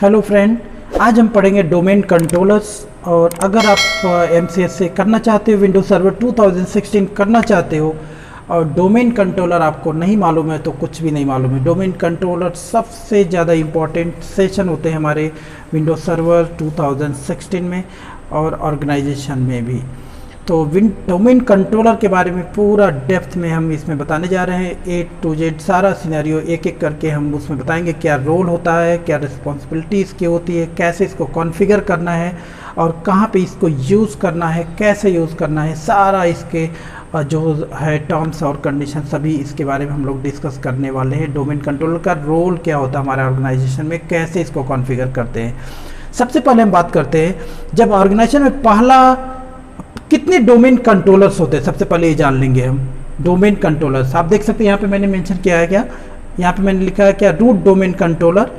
Hello friend, आज हम पढ़ेंगे डोमेन कंट्रोलर्स। और अगर आप MCS से करना चाहते हो, विंडोज सर्वर 2016 करना चाहते हो और डोमेन कंट्रोलर आपको नहीं मालूम है तो कुछ भी नहीं मालूम है। डोमेन कंट्रोलर सबसे ज़्यादा इम्पॉर्टेंट सेशन होते हैं हमारे विंडोज सर्वर 2016 में और ऑर्गेनाइजेशन में भी। तो डोमेन कंट्रोलर के बारे में पूरा डेप्थ में हम इसमें बताने जा रहे हैं। A to Z सारा सिनेरियो एक एक करके हम उसमें बताएंगे, क्या रोल होता है, क्या रिस्पॉन्सिबिलिटी इसकी होती है, कैसे इसको कॉन्फ़िगर करना है और कहाँ पे इसको यूज़ करना है, कैसे यूज़ करना है, सारा इसके जो है टर्म्स और कंडीशन सभी इसके बारे में हम लोग डिस्कस करने वाले हैं। डोमेन कंट्रोलर का रोल क्या होता है हमारे ऑर्गेनाइजेशन में, कैसे इसको कॉन्फ़िगर करते हैं। सबसे पहले हम बात करते हैं, जब ऑर्गेनाइजेशन में पहला कितने डोमेन कंट्रोलर्स होते हैं, सबसे पहले ये जान लेंगे हम। डोमेन कंट्रोलर्स आप देख सकते हैं, यहाँ पे मैंने मेंशन किया है, क्या यहाँ पे मैंने लिखा है क्या, root domain controller,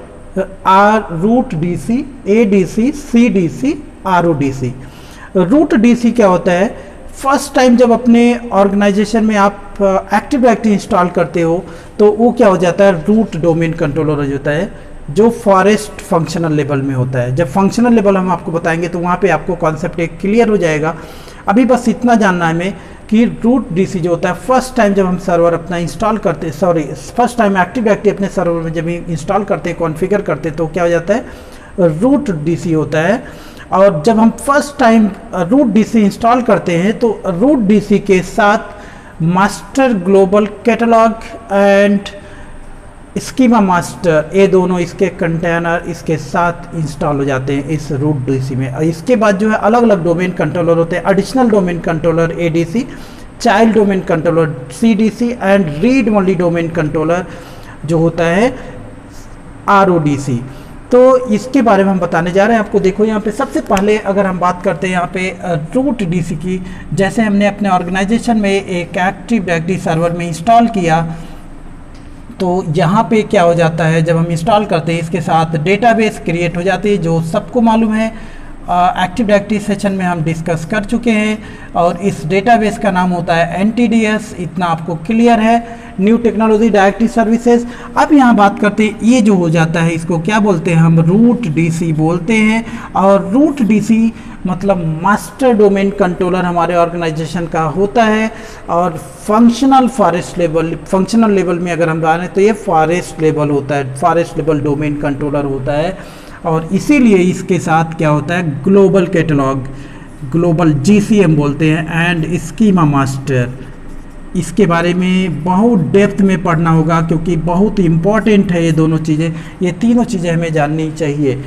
root DC, ADC, CDC, RODC। Root DC क्या होता है, फर्स्ट टाइम जब अपने ऑर्गेनाइजेशन में आप एक्टिव डायरेक्टरी इंस्टॉल करते हो तो वो क्या हो जाता है, रूट डोमेन कंट्रोलर हो जाता है, जो फॉरेस्ट फंक्शनल लेवल में होता है। जब फंक्शनल लेवल हम आपको बताएंगे तो वहाँ पे आपको कॉन्सेप्ट एक क्लियर हो जाएगा। अभी बस इतना जानना है हमें कि रूट DC जो होता है, फर्स्ट टाइम जब हम सर्वर अपना इंस्टॉल करते हैं, फर्स्ट टाइम एक्टिव डायरेक्टरी अपने सर्वर में जब इंस्टॉल करते हैं, कॉन्फ़िगर करते हैं, तो क्या हो जाता है, रूट DC होता है। और जब हम first time root DC install करते हैं तो रूट DC के साथ master global catalog and schema master, ये दोनों इसके कंटेनर इसके साथ इंस्टॉल हो जाते हैं इस रूट DC में। और इसके बाद जो है अलग अलग डोमेन कंट्रोलर होते हैं, additional domain controller ADC, child domain controller CDC and read only domain controller जो होता है RODC। तो इसके बारे में हम बताने जा रहे हैं आपको। देखो यहाँ पे सबसे पहले अगर हम बात करते हैं यहाँ पे रूट DC की, जैसे हमने अपने ऑर्गेनाइजेशन में एक एक्टिव डायरेक्टरी सर्वर में इंस्टॉल किया तो यहाँ पे क्या हो जाता है, जब हम इंस्टॉल करते हैं इसके साथ डेटाबेस क्रिएट हो जाती है, जो सबको मालूम है, एक्टिव डायरेक्टरी सेशन में हम डिस्कस कर चुके हैं। और इस डेटाबेस का नाम होता है NTDS, इतना आपको क्लियर है, न्यू टेक्नोलॉजी डायरेक्टरी सर्विसेज। अब यहाँ बात करते हैं, ये जो हो जाता है इसको क्या बोलते हैं, हम रूट DC बोलते हैं। और रूट DC मतलब मास्टर डोमेन कंट्रोलर हमारे ऑर्गेनाइजेशन का होता है। और फंक्शनल फंक्शनल लेवल में अगर हम जाने तो ये फॉरेस्ट लेवल होता है, फॉरेस्ट लेवल डोमेन कंट्रोलर होता है। और इसीलिए इसके साथ क्या होता है, ग्लोबल कैटलॉग, ग्लोबल GCM बोलते हैं, एंड स्कीमा मास्टर। इसके बारे में बहुत डेप्थ में पढ़ना होगा क्योंकि बहुत इम्पॉर्टेंट है ये दोनों चीज़ें, ये तीनों चीज़ें हमें जाननी चाहिए।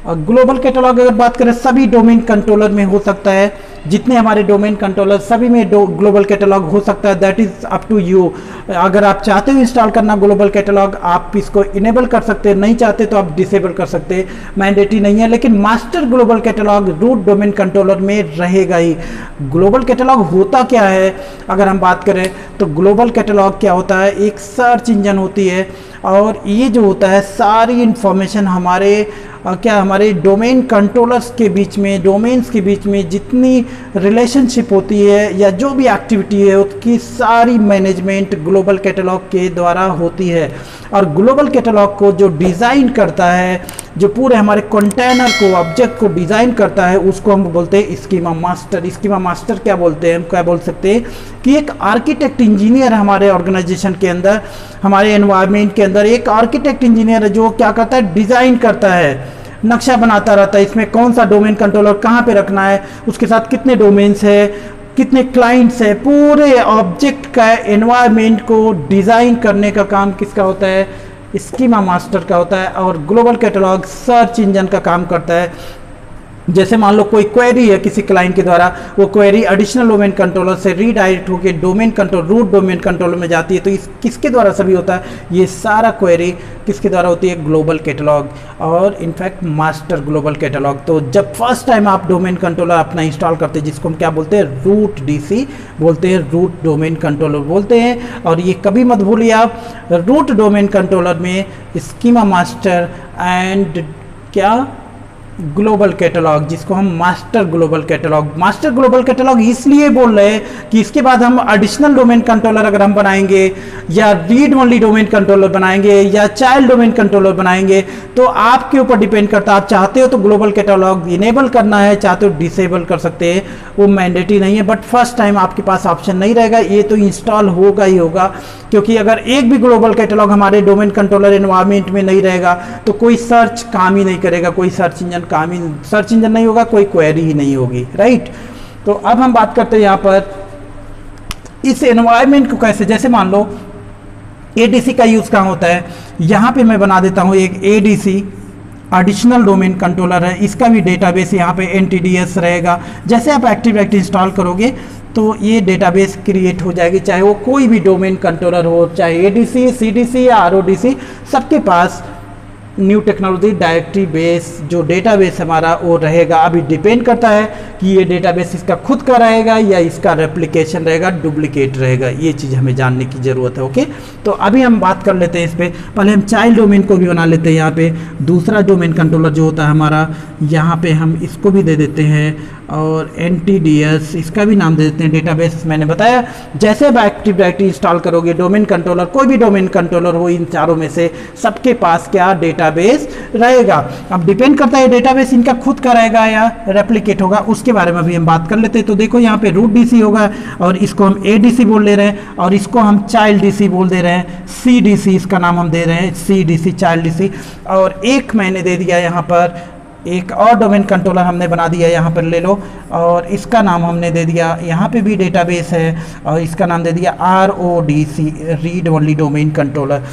ग्लोबल कैटलॉग अगर बात करें सभी डोमेन कंट्रोलर में हो सकता है, जितने हमारे डोमेन कंट्रोलर सभी में ग्लोबल कैटलॉग हो सकता है, that is up to you. अगर आप चाहते हो इंस्टॉल करना ग्लोबल कैटलॉग, आप इसको इनेबल कर सकते हैं, नहीं चाहते तो आप डिसेबल कर सकते हैं, मैंडेटरी नहीं है। लेकिन master global catalog root domain controller में रहेगा ही। ग्लोबल कैटलॉग होता क्या है, अगर हम बात करें तो ग्लोबल कैटलॉग क्या होता है, एक सर्च इंजन होती है। और ये जो होता है सारी इंफॉर्मेशन हमारे डोमेन कंट्रोलर्स के बीच में, डोमेन्स के बीच में जितनी रिलेशनशिप होती है या जो भी एक्टिविटी है उसकी सारी मैनेजमेंट ग्लोबल कैटलॉग के द्वारा होती है। और ग्लोबल कैटलॉग को जो डिज़ाइन करता है, जो पूरे हमारे कंटेनर को, ऑब्जेक्ट को डिज़ाइन करता है, उसको हम बोलते हैं स्कीमा मास्टर। स्कीमा मास्टर क्या बोलते हैं, हम क्या बोल सकते हैं कि एक आर्किटेक्ट इंजीनियर हमारे ऑर्गेनाइजेशन के अंदर, हमारे एनवायरनमेंट के अंदर एक आर्किटेक्ट इंजीनियर है जो क्या करता है, डिज़ाइन करता है, नक्शा बनाता रहता है, इसमें कौन सा डोमेन कंट्रोलर कहाँ पे रखना है, उसके साथ कितने डोमेन्स है, कितने क्लाइंट्स है, पूरे ऑब्जेक्ट का एनवायरनमेंट को डिज़ाइन करने का काम किसका होता है, स्कीमा मास्टर का होता है। और ग्लोबल कैटलॉग सर्च इंजन का काम करता है। जैसे मान लो कोई क्वेरी है किसी क्लाइंट के द्वारा, वो क्वेरी एडिशनल डोमेन कंट्रोलर से रीडायरेक्ट होकर domain control root domain controller में जाती है, तो इस किसके द्वारा सभी होता है, ये सारा क्वेरी किसके द्वारा होती है, ग्लोबल कैटलॉग और इनफैक्ट मास्टर ग्लोबल कैटलॉग। तो जब फर्स्ट टाइम आप डोमेन कंट्रोलर अपना इंस्टॉल करते हैं, जिसको हम क्या बोलते हैं, रूट DC बोलते हैं, रूट डोमेन कंट्रोलर बोलते हैं। और ये कभी मत भूलिए आप, रूट डोमेन कंट्रोलर में स्कीमा मास्टर एंड क्या, ग्लोबल कैटलॉग, जिसको हम मास्टर ग्लोबल कैटलॉग इसलिए बोल रहे हैं कि इसके बाद हम एडिशनल डोमेन कंट्रोलर अगर हम बनाएंगे या रीड ओनली डोमेन कंट्रोलर बनाएंगे या चाइल्ड डोमेन कंट्रोलर बनाएंगे, तो आपके ऊपर डिपेंड करता है। आप चाहते हो तो ग्लोबल कैटलॉग इनेबल करना है, चाहते हो डिसेबल कर सकते हैं, वो मैंडेटरी नहीं है। बट फर्स्ट टाइम आपके पास ऑप्शन नहीं रहेगा, ये तो इंस्टॉल होगा ही होगा, क्योंकि अगर एक भी ग्लोबल कैटलॉग हमारे डोमेन कंट्रोलर एनवायरनमेंट में नहीं रहेगा तो कोई सर्च काम ही नहीं करेगा, कोई सर्च इंजन नहीं होगा, कोई क्वेरी ही नहीं होगी, राइट। तो अब हम बात करते हैं यहाँ पर इस एनवायरनमेंट को कैसे, जैसे मान लो एडीसी का यूज कहाँ होता है, यहाँ पे मैं बना देता हूँ एक एडीसी एडिशनल डोमेन कंट्रोलर है, इसका भी डेटाबेस यहाँ पे एनटीडीएस रहेगा। जैसे आप एक्टिव डायरेक्टरी इंस्टॉल करोगे तो ये डेटाबेस क्रिएट हो जाएगी, चाहे वो कोई भी डोमेन कंट्रोलर हो, चाहे एडीसी, सीडीसी या आरओडीसी, सबके पास न्यू टेक्नोलॉजी डायरेक्टरी बेस जो डेटाबेस हमारा वो रहेगा। अभी डिपेंड करता है कि ये डेटाबेस इसका खुद का रहेगा या इसका रेप्लिकेशन रहेगा, डुप्लीकेट रहेगा, ये चीज़ हमें जानने की ज़रूरत है। ओके, तो अभी हम बात कर लेते हैं इस पर। पहले हम चाइल्ड डोमेन को भी बना लेते हैं। यहाँ पे दूसरा डोमेन कंट्रोलर जो होता है हमारा, यहाँ पे हम इसको भी दे देते हैं और एनटीडीएस इसका भी नाम दे देते हैं, डेटाबेस मैंने बताया। जैसे आप एक्टिव डायरेक्टरी इंस्टॉल करोगे, डोमेन कंट्रोलर, कोई भी डोमेन कंट्रोलर हो इन चारों में से, सबके पास क्या डेटाबेस रहेगा। अब डिपेंड करता है डेटाबेस इनका खुद का रहेगा या रेप्लिकेट होगा, उसके बारे में भी हम बात कर लेते हैं। तो देखो यहाँ पे रूट डीसी होगा और इसको हम एडीसी बोल ले रहे हैं और इसको हम चाइल्ड डीसी बोल दे रहे हैं, सीडीसी इसका नाम हम दे रहे हैं, सीडीसी चाइल्ड डीसी। और एक मैंने दे दिया यहाँ पर, एक और डोमेन कंट्रोलर हमने बना दिया, यहाँ पर ले लो, और इसका नाम हमने दे दिया, यहाँ पे भी डेटाबेस है और इसका नाम दे दिया आरओडीसी, रीड ओनली डोमेन कंट्रोलर।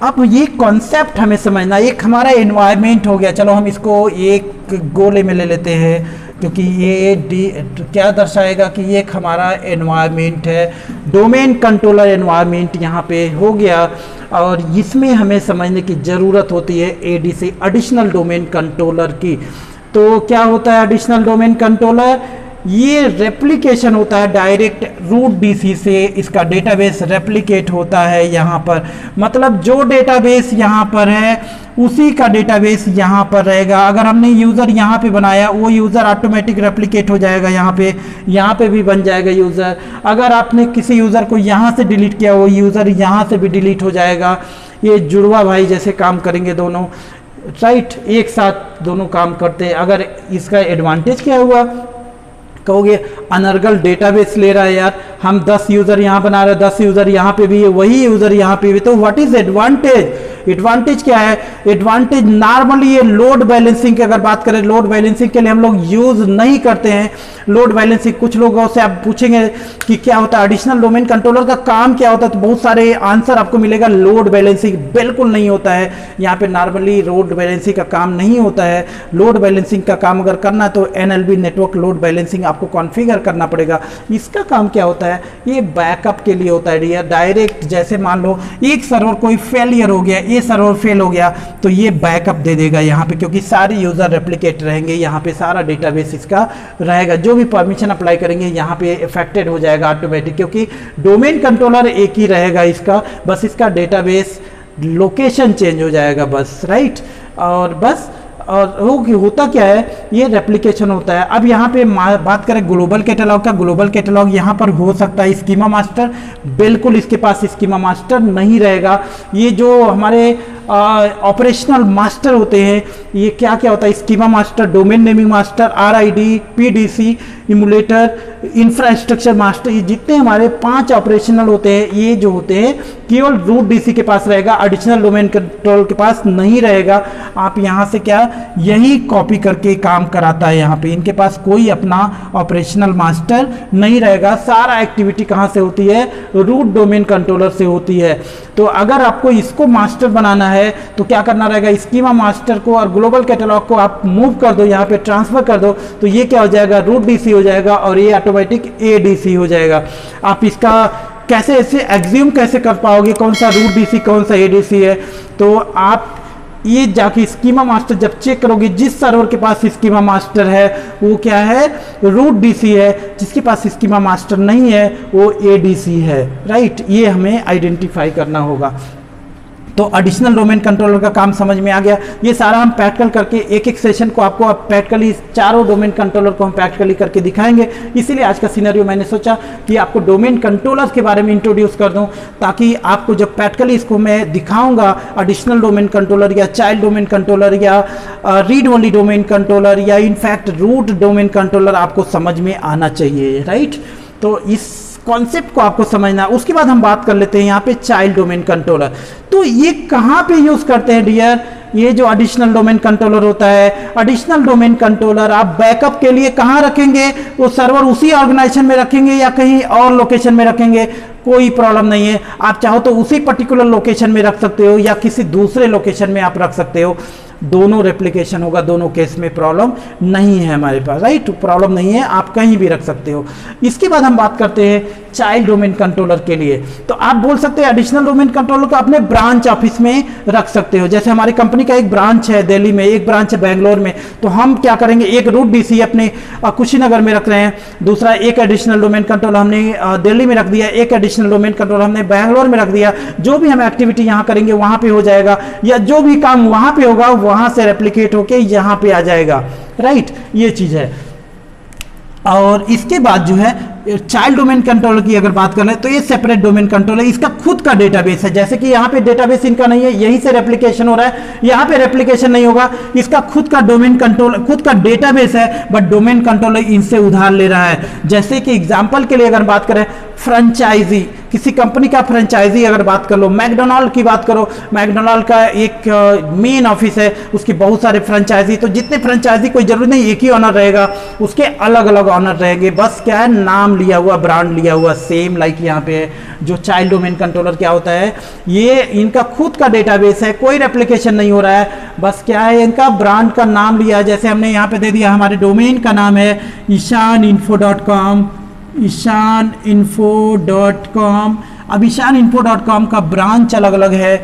अब ये कॉन्सेप्ट हमें समझना, एक हमारा एनवायरनमेंट हो गया, चलो हम इसको एक गोले में ले लेते हैं, क्योंकि ये क्या दर्शाएगा कि ये एक हमारा एनवायरनमेंट है, डोमेन कंट्रोलर एनवायरनमेंट यहाँ पे हो गया। और इसमें हमें समझने की ज़रूरत होती है एडीसी, एडिशनल डोमेन कंट्रोलर की। तो क्या होता है एडिशनल डोमेन कंट्रोलर? ये रेप्लिकेशन होता है डायरेक्ट रूट डीसी से, इसका डेटाबेस रेप्लिकेट होता है यहाँ पर, मतलब जो डेटाबेस यहाँ पर है उसी का डेटाबेस यहाँ पर रहेगा। अगर हमने यूज़र यहाँ पे बनाया, वो यूज़र ऑटोमेटिक रेप्लिकेट हो जाएगा यहाँ पे भी बन जाएगा यूज़र। अगर आपने किसी यूज़र को यहाँ से डिलीट किया, वो यूज़र यहाँ से भी डिलीट हो जाएगा। ये जुड़वा भाई जैसे काम करेंगे दोनों, राइट, एक साथ दोनों काम करते हैं। अगर इसका एडवांटेज क्या हुआ, कहोगे अनर्गल डेटाबेस ले रहा है यार, हम 10 यूज़र यहाँ बना रहे हैं, 10 यूज़र यहाँ पे भी है, वही यूज़र यहाँ पे भी, तो व्हाट इज एडवांटेज? एडवांटेज क्या है? एडवांटेज नॉर्मली ये लोड बैलेंसिंग की अगर बात करें, लोड बैलेंसिंग के लिए हम लोग यूज नहीं करते हैं लोड बैलेंसिंग। कुछ लोगों से आप पूछेंगे कि क्या होता है एडिशनल डोमेन कंट्रोलर का काम क्या होता है, तो बहुत सारे आंसर आपको मिलेगा लोड बैलेंसिंग बिल्कुल नहीं होता है। यहाँ पे नॉर्मली लोड बैलेंसिंग का काम नहीं होता है। लोड बैलेंसिंग का काम अगर करना है तो एनएलबी नेटवर्क लोड बैलेंसिंग आपको कॉन्फ़िगर करना पड़ेगा। इसका काम क्या होता है? ये बैकअप के लिए होता है। डायरेक्ट जैसे मान लो एक सर्वर कोई फेलियर हो गया, ये सर्वर फेल हो गया, तो ये बैकअप दे देगा यहाँ पे, क्योंकि सारे यूजर रेप्लिकेट रहेंगे, यहाँ पे सारा डेटाबेस इसका रहेगा। जो भी परमिशन अप्लाई करेंगे यहाँ पे इफेक्टेड हो जाएगा ऑटोमेटिक, क्योंकि डोमेन कंट्रोलर एक ही रहेगा इसका, बस इसका डेटाबेस लोकेशन चेंज हो जाएगा बस, राइट। और बस और होता क्या है, ये रेप्लिकेशन होता है। अब यहाँ पे बात करें ग्लोबल कैटलॉग का, ग्लोबल कैटलॉग यहाँ पर हो सकता है स्कीमा मास्टर, बिल्कुल इसके पास स्कीमा मास्टर नहीं रहेगा। ये जो हमारे ऑपरेशनल मास्टर होते हैं, ये क्या क्या होता है, schema master, domain naming master, RID, PDC, emulator, infrastructure master, ये जितने हमारे 5 ऑपरेशनल होते हैं, ये जो होते हैं केवल रूट डीसी के पास रहेगा, एडिशनल डोमेन कंट्रोल के पास नहीं रहेगा। आप यहाँ से क्या यही कॉपी करके काम कराता है, यहाँ पे इनके पास कोई अपना ऑपरेशनल मास्टर नहीं रहेगा। सारा एक्टिविटी कहाँ से होती है? रूट डोमेन कंट्रोलर से होती है। तो अगर आपको इसको मास्टर बनाना है तो क्या करना रहेगा, स्कीमा मास्टर को और ग्लोबल कैटलॉग को आप मूव कर दो, यहाँ पे ट्रांसफर कर दो, तो ये क्या हो जाएगा, रूट डीसी हो जाएगा और ये ऑटोमेटिक एडीसी हो जाएगा। आप इसका कैसे ऐसे एग्ज्यूम कैसे कर पाओगे कौन सा रूट डीसी कौन सा एडीसी है? तो आप ये जाके स्कीमा मास्टर जब चेक करोगे, जिस सर्वर के पास स्कीमा मास्टर है वो क्या है, रूट डीसी है, जिसके पास स्कीमा मास्टर नहीं है वो एडीसी है, राइट। ये हमें आइडेंटिफाई करना होगा। तो एडिशनल डोमेन कंट्रोलर का काम समझ में आ गया। ये सारा हम प्रैक्टिकल करके एक एक सेशन को आपको प्रैक्टिकली चारों डोमेन कंट्रोलर को हम प्रैक्टिकली करके दिखाएंगे। इसीलिए आज का सिनेरियो मैंने सोचा कि आपको डोमेन कंट्रोलर्स के बारे में इंट्रोड्यूस कर दूं, ताकि आपको जब प्रैक्टिकली इसको मैं दिखाऊंगा एडिशनल डोमेन कंट्रोलर या चाइल्ड डोमेन कंट्रोलर या रीड ओनली डोमेन कंट्रोलर या इनफैक्ट रूट डोमेन कंट्रोलर आपको समझ में आना चाहिए, राइट। तो इस कॉन्सेप्ट को आपको समझना। उसके बाद हम बात कर लेते हैं यहाँ पे चाइल्ड डोमेन कंट्रोलर। तो ये कहाँ पे यूज करते हैं डियर? ये जो एडिशनल डोमेन कंट्रोलर होता है, एडिशनल डोमेन कंट्रोलर आप बैकअप के लिए कहाँ रखेंगे? वो सर्वर उसी ऑर्गेनाइजेशन में रखेंगे या कहीं और लोकेशन में रखेंगे, कोई प्रॉब्लम नहीं है। आप चाहो तो उसी पर्टिकुलर लोकेशन में रख सकते हो या किसी दूसरे लोकेशन में आप रख सकते हो। दोनों रेप्लिकेशन होगा, दोनों केस में प्रॉब्लम नहीं है हमारे पास, राइट। प्रॉब्लम नहीं है, आप कहीं भी रख सकते हो। इसके बाद हम बात करते हैं चाइल्ड डोमेन कंट्रोलर के लिए। तो आप बोल सकते हैं एडिशनल डोमेन कंट्रोलर को अपने ब्रांच ऑफिस में रख सकते हो। जैसे हमारी कंपनी का एक ब्रांच है दिल्ली में, एक ब्रांच है बेंगलोर में, तो हम क्या करेंगे, एक रूट डीसी अपने कुशीनगर में रख रहे हैं, दूसरा एक एडिशनल डोमेन कंट्रोलर हमने दिल्ली में रख दिया, एक एडिशनल डोमेन कंट्रोलर हमने बेंगलोर में रख दिया। जो भी हम एक्टिविटी यहाँ करेंगे वहां पे हो जाएगा, या जो भी काम वहां पे होगा वहां से रेप्लिकेट होके यहाँ पे आ जाएगा, राइट। ये चीज है। और इसके बाद जो है चाइल्ड डोमेन कंट्रोलर की अगर बात करें तो ये सेपरेट डोमेन कंट्रोलर, इसका खुद का डेटाबेस है। जैसे कि यहाँ पे डेटाबेस इनका नहीं है, यहीं से रेप्लिकेशन हो रहा है, यहाँ पे रेप्लिकेशन नहीं होगा। इसका खुद का डोमेन कंट्रोलर, खुद का डेटाबेस है, बट डोमेन कंट्रोलर इनसे उधार ले रहा है। जैसे कि एग्जांपल के लिए अगर बात करें, फ्रेंचाइजी, किसी कंपनी का फ्रेंचाइजी अगर बात कर लो, मैकडोनाल्ड की बात करो, मैकडोनाल्ड का एक मेन ऑफिस है, उसकी बहुत सारे फ्रेंचाइजी, तो जितने फ्रेंचाइजी कोई जरूरी नहीं एक ही ऑनर रहेगा, उसके अलग अलग ऑनर रहेंगे, बस क्या है, नाम लिया हुआ, ब्रांड लिया हुआ, सेम लाइक यहाँ पे है। जो चाइल्ड डोमेन कंट्रोलर क्या होता है, ये इनका खुद का डेटाबेस है, कोई रेप्लिकेशन नहीं हो रहा है, बस क्या है, इनका ब्रांड का नाम लिया, जैसे हमने यहाँ पे दे दिया, हमारे डोमेन का नाम है ishaninfo.com, ishaninfo.com। अब ishaninfo.com का ब्रांच अलग अलग है,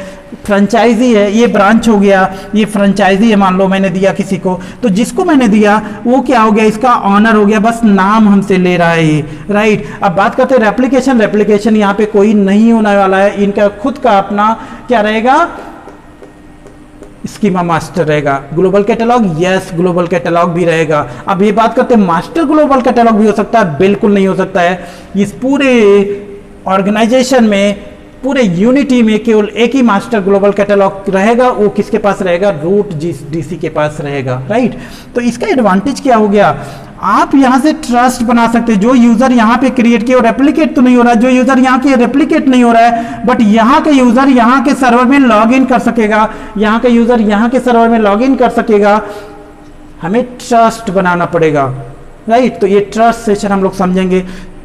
फ्रेंचाइजी है, ये ब्रांच हो गया, ये फ्रेंचाइजी है, मान लो मैंने दिया किसी को, तो जिसको मैंने दिया वो क्या हो गया, इसका ऑनर हो गया, बस नाम हमसे ले रहा है ये, राइट। अब बात करते हैं रेप्लिकेशन। रेप्लिकेशन यहाँ पे कोई नहीं होने वाला है, इनका खुद का अपना क्या रहेगा, स्कीमा मास्टर रहेगा। Global catalogue, yes global catalogue भी रहेगा। अब ये बात करते हैं मास्टर ग्लोबल कैटलॉग भी हो सकता है, बिल्कुल नहीं हो सकता है। इस पूरे ऑर्गेनाइजेशन में, पूरे यूनिटी में केवल एक ही मास्टर ग्लोबल कैटलॉग रहेगा, वो किसके पास रहेगा, रूट डीसी के पास रहेगा, राइट। तो इसका एडवांटेज क्या हो गया, आप यहां से ट्रस्ट बना सकते हैं। जो यूजर यहाँ पे क्रिएट किया रेप्लिकेट तो नहीं हो रहा है, जो यूजर यहाँ के रेप्लिकेट नहीं हो रहा है, बट यहाँ के यूजर यहाँ के सर्वर में लॉग इन कर सकेगा, यहाँ के यूजर यहाँ के सर्वर में लॉग इन कर सकेगा। हमें ट्रस्ट बनाना पड़ेगा, राइट। तो ये ट्रस्ट सेशन हम लोग समझेंगे।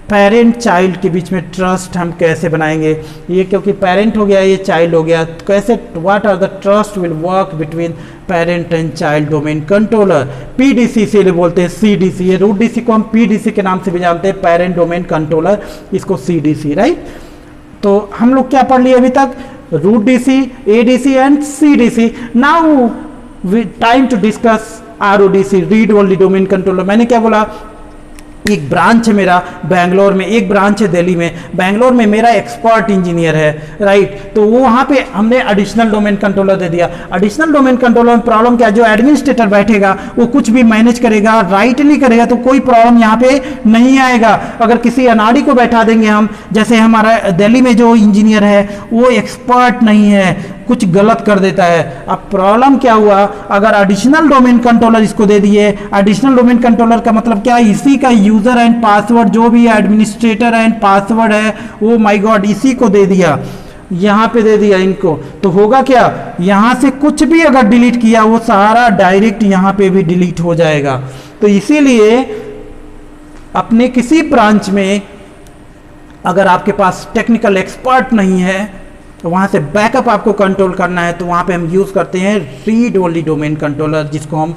पेरेंट चाइल्ड के बीच में ट्रस्ट हम कैसे बनाएंगे, ये क्योंकि पेरेंट हो गया, ये चाइल्ड हो गया, तो कैसे, what are the trust will work between parent and child domain controller. PDC से बोलते हैं सीडीसी, ये रूट डीसी को हम पीडीसी के नाम से भी जानते हैं, पेरेंट डोमेन कंट्रोलर, इसको सीडीसी, राइट। तो हम लोग क्या पढ़ लिए अभी तक, root DC, ADC and CDC. Now time to discuss RODC, read only domain controller. मैंने क्या बोला, एक ब्रांच है मेरा बेंगलोर में, एक ब्रांच है दिल्ली में। बेंगलोर में मेरा एक्सपर्ट इंजीनियर है, राइट, तो वो वहाँ पे हमने एडिशनल डोमेन कंट्रोलर दे दिया। एडिशनल डोमेन कंट्रोलर में प्रॉब्लम क्या है, जो एडमिनिस्ट्रेटर बैठेगा वो कुछ भी मैनेज करेगा, राइटली करेगा, तो कोई प्रॉब्लम यहाँ पे नहीं आएगा। अगर किसी अनाड़ी को बैठा देंगे हम, जैसे हमारा दिल्ली में जो इंजीनियर है वो एक्सपर्ट नहीं है, कुछ गलत कर देता है। अब प्रॉब्लम क्या हुआ, अगर एडिशनल डोमेन कंट्रोलर इसको दे दिए, एडिशनल डोमेन कंट्रोलर का मतलब क्या, इसी का यूजर एंड पासवर्ड, जो भी एडमिनिस्ट्रेटर एंड पासवर्ड है वो माय गॉड इसी को दे दिया, यहाँ पे दे दिया इनको, तो होगा क्या, यहाँ से कुछ भी अगर डिलीट किया वो सारा डायरेक्ट यहाँ पे भी डिलीट हो जाएगा। तो इसीलिए अपने किसी ब्रांच में अगर आपके पास टेक्निकल एक्सपर्ट नहीं है तो वहाँ से बैकअप आपको कंट्रोल करना है, तो वहाँ पे हम यूज़ करते हैं रीड ओनली डोमेन कंट्रोलर, जिसको हम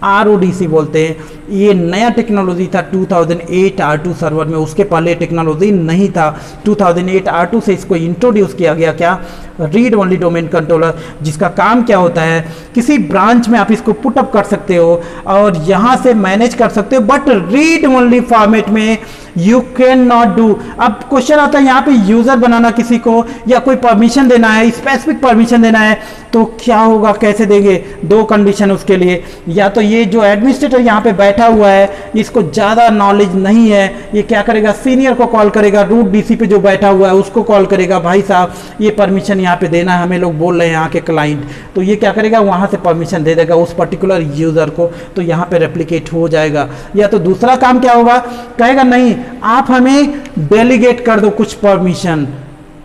RODC बोलते हैं। ये नया टेक्नोलॉजी था 2008 R2 सर्वर में, उसके पहले टेक्नोलॉजी नहीं था। 2008 R2 से इसको इंट्रोड्यूस किया गया, क्या रीड ओनली डोमेन कंट्रोलर, जिसका काम क्या होता है, किसी ब्रांच में आप इसको पुटअप कर सकते हो और यहाँ से मैनेज कर सकते हो, बट रीड ओनली फॉर्मेट में यू कैन नॉट डू। अब क्वेश्चन आता है यहाँ पे यूजर बनाना किसी को या कोई परमिशन देना है, स्पेसिफिक परमिशन देना है, तो क्या होगा, कैसे देंगे? दो कंडीशन उसके लिए, या तो ये जो एडमिनिस्ट्रेटर यहाँ पे बैठा हुआ है इसको ज़्यादा नॉलेज नहीं है, ये क्या करेगा, सीनियर को कॉल करेगा, रूट डीसी पे जो बैठा हुआ है उसको कॉल करेगा, भाई साहब ये परमिशन यहाँ पे देना है, हमें लोग बोल रहे हैं यहाँ के क्लाइंट, तो ये क्या करेगा, वहाँ से परमिशन दे देगा उस पर्टिकुलर यूज़र को, तो यहाँ पे रेप्लिकेट हो जाएगा। या तो दूसरा काम क्या होगा, कहेगा नहीं आप हमें डेलीगेट कर दो कुछ परमिशन,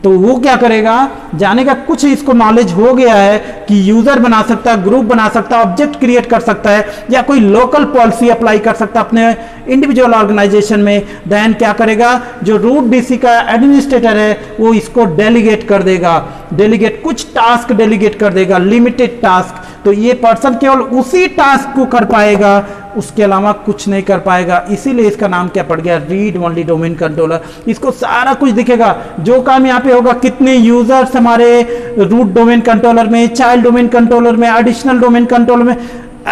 तो वो क्या करेगा, जाने का कुछ इसको नॉलेज हो गया है कि यूजर बना सकता है, ग्रुप बना सकता है, ऑब्जेक्ट क्रिएट कर सकता है, या कोई लोकल पॉलिसी अप्लाई कर सकता है अपने इंडिविजुअल ऑर्गेनाइजेशन में, देन क्या करेगा, जो रूट डीसी का एडमिनिस्ट्रेटर है वो इसको डेलीगेट कर देगा, डेलीगेट कुछ टास्क डेलीगेट कर देगा, लिमिटेड टास्क, तो ये पर्सन केवल उसी टास्क को कर पाएगा, उसके अलावा कुछ नहीं कर पाएगा। इसीलिए इसका नाम क्या पड़ गया, रीड ओनली डोमेन कंट्रोलर। इसको सारा कुछ दिखेगा, जो काम यहाँ पे होगा, कितने यूजर्स हमारे रूट डोमेन कंट्रोलर में, चाइल्ड डोमेन कंट्रोलर में, एडिशनल डोमेन कंट्रोलर में,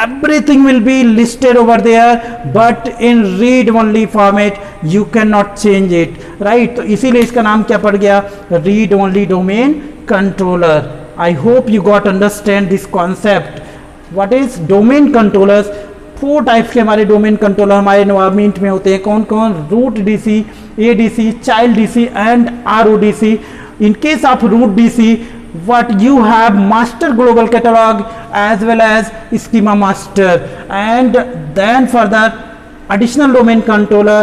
everything will be listed over there, but in read only format you cannot change it, right? तो इसीलिए इसका नाम क्या पड़ गया, read only domain controller. I hope you got understand this concept. What is domain controllers? 4 types के हमारे domain controller हमारे एनवायरमेंट में होते हैं। कौन कौन? Root DC, ADC, child DC and RODC. In case of root DC, what you have master global catalog as well as schema master, and then further additional domain controller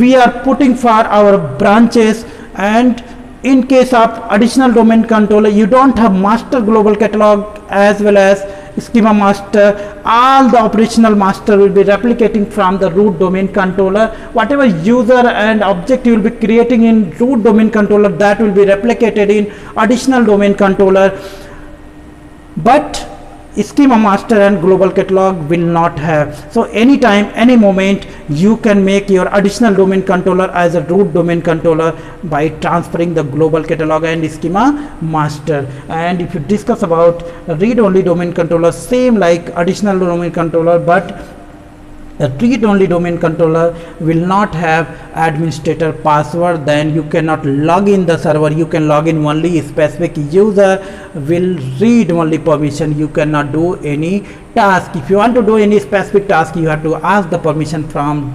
we are putting for our branches, and in case of additional domain controller you don't have master global catalog as well as schema master. All the operational master will be replicating from the root domain controller. Whatever user and object you will be creating in root domain controller, that will be replicated in additional domain controller, but schema master and global catalog will not have. So anytime, any moment you can make your additional domain controller as a root domain controller by transferring the global catalog and schema master. And if you discuss about read only domain controller, same like additional domain controller, but a read only domain controller will not have administrator password, then you cannot log in the server. You can log in only specific user will read only permission. You cannot do any task. If you want to do any specific task, you have to ask the permission from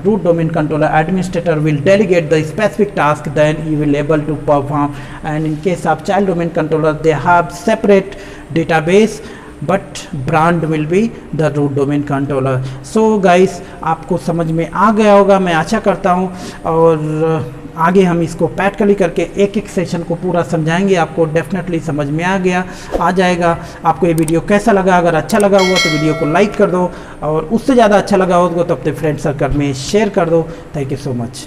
root domain controller. Administrator will delegate the specific task, then you will able to perform. And in case of child domain controller, they have separate database, but brand will be the root domain controller. So guys, आपको समझ में आ गया होगा, मैं आशा करता हूँ, और आगे हम इसको प्रैक्टिकली करके एक एक सेशन को पूरा समझाएंगे, आपको डेफिनेटली समझ में आ जाएगा। आपको ये वीडियो कैसा लगा? अगर अच्छा लगा हुआ तो वीडियो को लाइक कर दो, और उससे ज़्यादा अच्छा लगा होगा तो अपने फ्रेंड सर्कल में शेयर कर दो। Thank you so much.